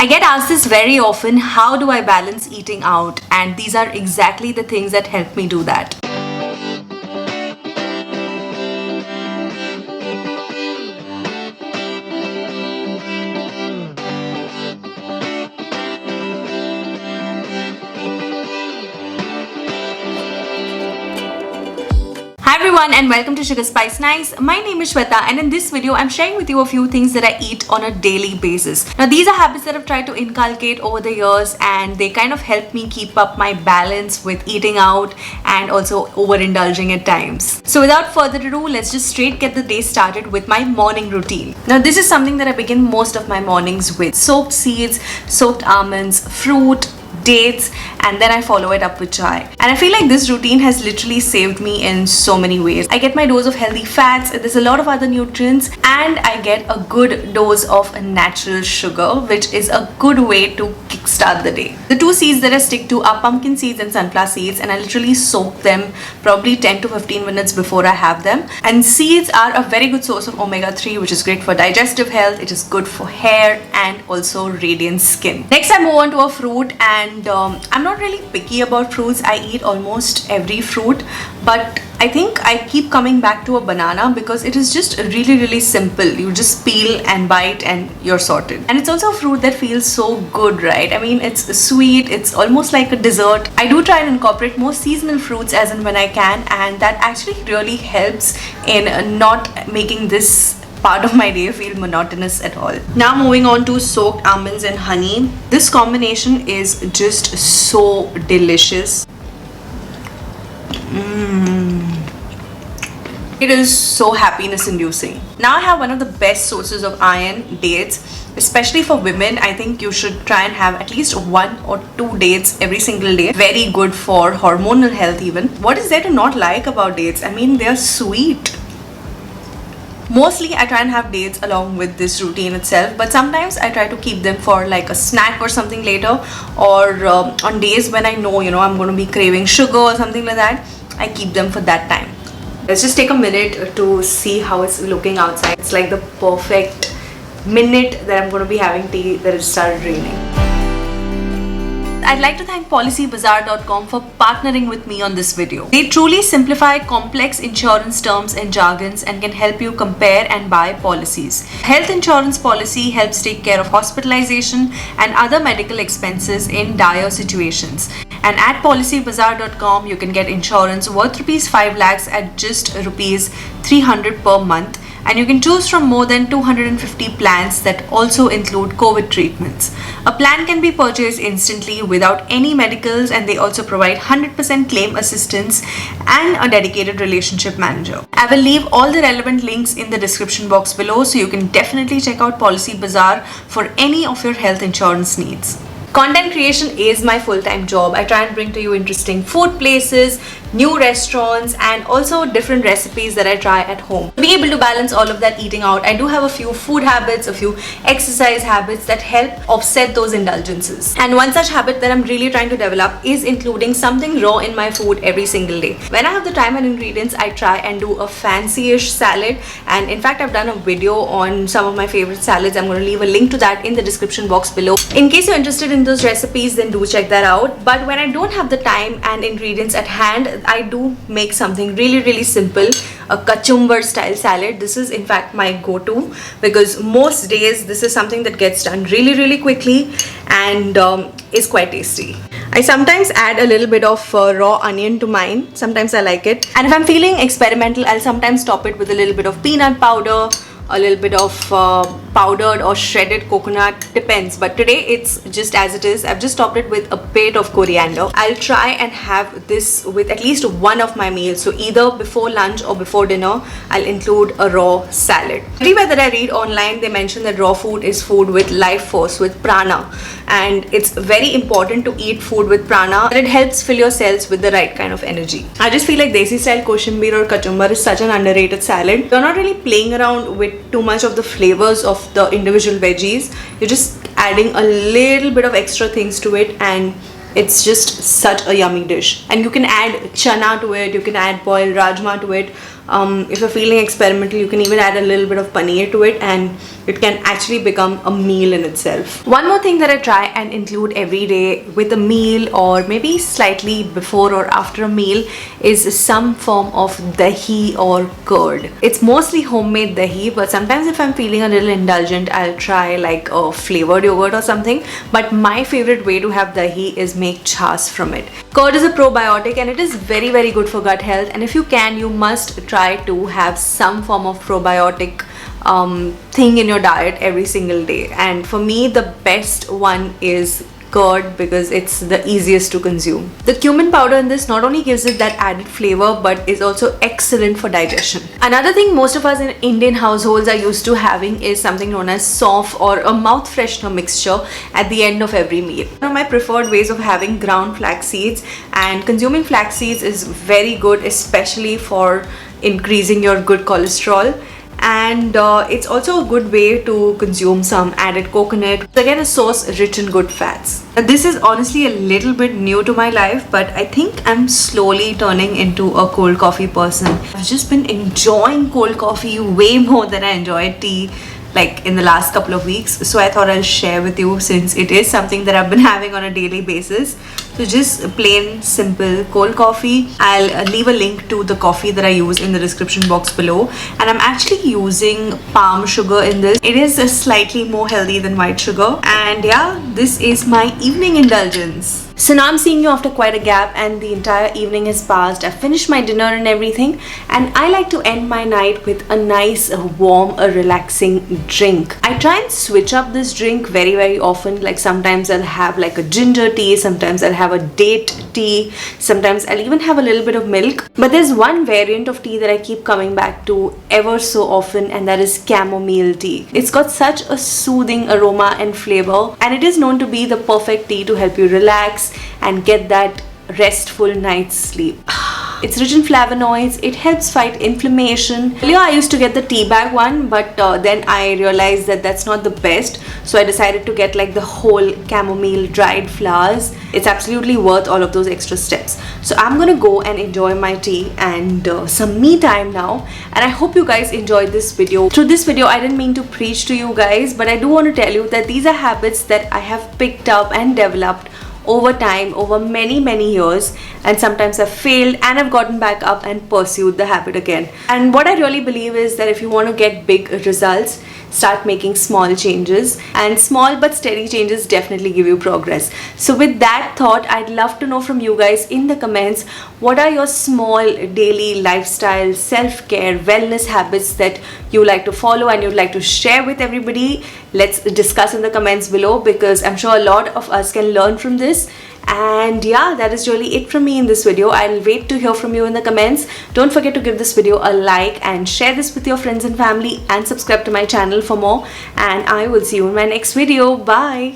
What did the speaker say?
I get asked this very often, how do I balance eating out? And these are exactly the things that help me do that. Hi everyone and welcome to Sugar Spice Nice. My name is Shweta and in this video I'm sharing with you a few things that I eat on a daily basis. Now these are habits that I've tried to inculcate over the years and they kind of help me keep up my balance with eating out and also overindulging at times. So without further ado, let's just straight get the day started with my morning routine. Now this is something that I begin most of my mornings with. Soaked seeds, soaked almonds, fruit, dates, and then I follow it up with chai. And I feel like this routine has literally saved me in so many ways. I get my dose of healthy fats, there's a lot of other nutrients, and I get a good dose of natural sugar, which is a good way to kickstart the day. The two seeds that I stick to are pumpkin seeds and sunflower seeds, and I literally soak them probably 10 to 15 minutes before I have them. And seeds are a very good source of omega-3, which is great for digestive health, it is good for hair and also radiant skin. Next I move on to a fruit, and I'm not really picky about fruits. I eat almost every fruit, but I think I keep coming back to a banana because it is just really simple. You just peel and bite and you're sorted. And it's also a fruit that feels so good, right? I mean, it's sweet, it's almost like a dessert. I do try and incorporate more seasonal fruits as and when I can, and that actually really helps in not making this part of my day feel monotonous at all. Now moving on to soaked almonds and honey. This combination is just so delicious. It is so happiness inducing. Now I have one of the best sources of iron, dates. Especially for women, I think you should try and have at least 1 or 2 dates every single day. Very good for hormonal health even. What is there to not like about dates? I mean, they're sweet. Mostly I try and have dates along with this routine itself, but sometimes I try to keep them for like a snack or something later, or on days when I know, I'm going to be craving sugar or something like that, I keep them for that time. Let's just take a minute to see how it's looking outside. It's like the perfect minute that I'm going to be having tea that it started raining. I'd like to thank PolicyBazaar.com for partnering with me on this video. They truly simplify complex insurance terms and jargons and can help you compare and buy policies. Health insurance policy helps take care of hospitalization and other medical expenses in dire situations. And at PolicyBazaar.com, you can get insurance worth Rs 5 lakhs at just Rs 300 per month. And you can choose from more than 250 plans that also include COVID treatments. A plan can be purchased instantly without any medicals, and they also provide 100% claim assistance and a dedicated relationship manager. I will leave all the relevant links in the description box below, so you can definitely check out Policy Bazaar for any of your health insurance needs. Content creation is my full-time job. I try and bring to you interesting food places, new restaurants, and also different recipes that I try at home. To be able to balance all of that eating out, I do have a few food habits, a few exercise habits that help offset those indulgences. And one such habit that I'm really trying to develop is including something raw in my food every single day. When I have the time and ingredients, I try and do a fancy-ish salad. And in fact, I've done a video on some of my favorite salads. I'm going to leave a link to that in the description box below. In case you're interested in those recipes, then do check that out. But when I don't have the time and ingredients at hand, I do make something really simple, a kachumbar style salad. This is in fact my go-to because most days this is something that gets done really quickly and is quite tasty. I sometimes add a little bit of raw onion to mine. Sometimes I like it. And if I'm feeling experimental, I'll sometimes top it with a little bit of peanut powder, a little bit of powdered or shredded coconut, depends, but today it's just as it is. I've just topped it with a bit of coriander. I'll try and have this with at least one of my meals, so either before lunch or before dinner I'll include a raw salad. Everywhere that I read online, they mention that raw food is food with life force, with prana, and it's very important to eat food with prana. It helps fill your cells with the right kind of energy. I just feel like Desi style Koshambir or Kachumbar is such an underrated salad. You're not really playing around with too much of the flavors of the individual veggies. You're just adding a little bit of extra things to it, and it's just such a yummy dish. And you can add chana to it, you can add boiled rajma to it, If you're feeling experimental, you can even add a little bit of paneer to it, and it can actually become a meal in itself. One more thing that I try and include every day with a meal, or maybe slightly before or after a meal, is some form of dahi or curd. It's mostly homemade dahi, but sometimes if I'm feeling a little indulgent, I'll try like a flavored yogurt or something. But my favorite way to have dahi is make chas from it. Curd is a probiotic and it is very, very good for gut health, and if you can, you must try to have some form of probiotic thing in your diet every single day. And for me, the best one is curd because it's the easiest to consume. The cumin powder in this not only gives it that added flavor, but is also excellent for digestion. Another thing most of us in Indian households are used to having is something known as sauf, or a mouth freshener mixture at the end of every meal. One of my preferred ways of having ground flax seeds, and consuming flax seeds is very good, especially for increasing your good cholesterol. And it's also a good way to consume some added coconut. Again, a source rich in good fats. Now, this is honestly a little bit new to my life, but I think I'm slowly turning into a cold coffee person. I've just been enjoying cold coffee way more than I enjoyed tea, like in the last couple of weeks. So I thought I'll share with you, since it is something that I've been having on a daily basis. So just plain simple cold coffee. I'll leave a link to the coffee that I use in the description box below, and I'm actually using palm sugar in this. It is slightly more healthy than white sugar, and yeah, this is my evening indulgence. So now I'm seeing you after quite a gap, and the entire evening has passed. I've finished my dinner and everything, and I like to end my night with a nice warm, relaxing drink. I try and switch up this drink very, very often. Like sometimes I'll have like a ginger tea, sometimes I'll have a date tea, sometimes I'll even have a little bit of milk. But there's one variant of tea that I keep coming back to ever so often, and that is chamomile tea. It's got such a soothing aroma and flavor, and it is known to be the perfect tea to help you relax and get that restful night's sleep. It's rich in flavonoids. It helps fight inflammation. Earlier I used to get the tea bag one, but then I realized that that's not the best, so I decided to get like the whole chamomile dried flowers. It's absolutely worth all of those extra steps. So I'm gonna go and enjoy my tea and some me time now, and I hope you guys enjoyed this video. Through this video, I didn't mean to preach to you guys, but I do want to tell you that these are habits that I have picked up and developed over time, over many years, and sometimes I've failed and I've gotten back up and pursued the habit again. And what I really believe is that if you want to get big results, start making small changes, and small but steady changes definitely give you progress. So with that thought, I'd love to know from you guys in the comments, what are your small daily lifestyle, self-care, wellness habits that you like to follow and you'd like to share with everybody? Let's discuss in the comments below, because I'm sure a lot of us can learn from this. And yeah, that is really it from me in this video. I'll wait to hear from you in the comments. Don't forget to give this video a like and share this with your friends and family, and subscribe to my channel for more. And I will see you in my next video. Bye.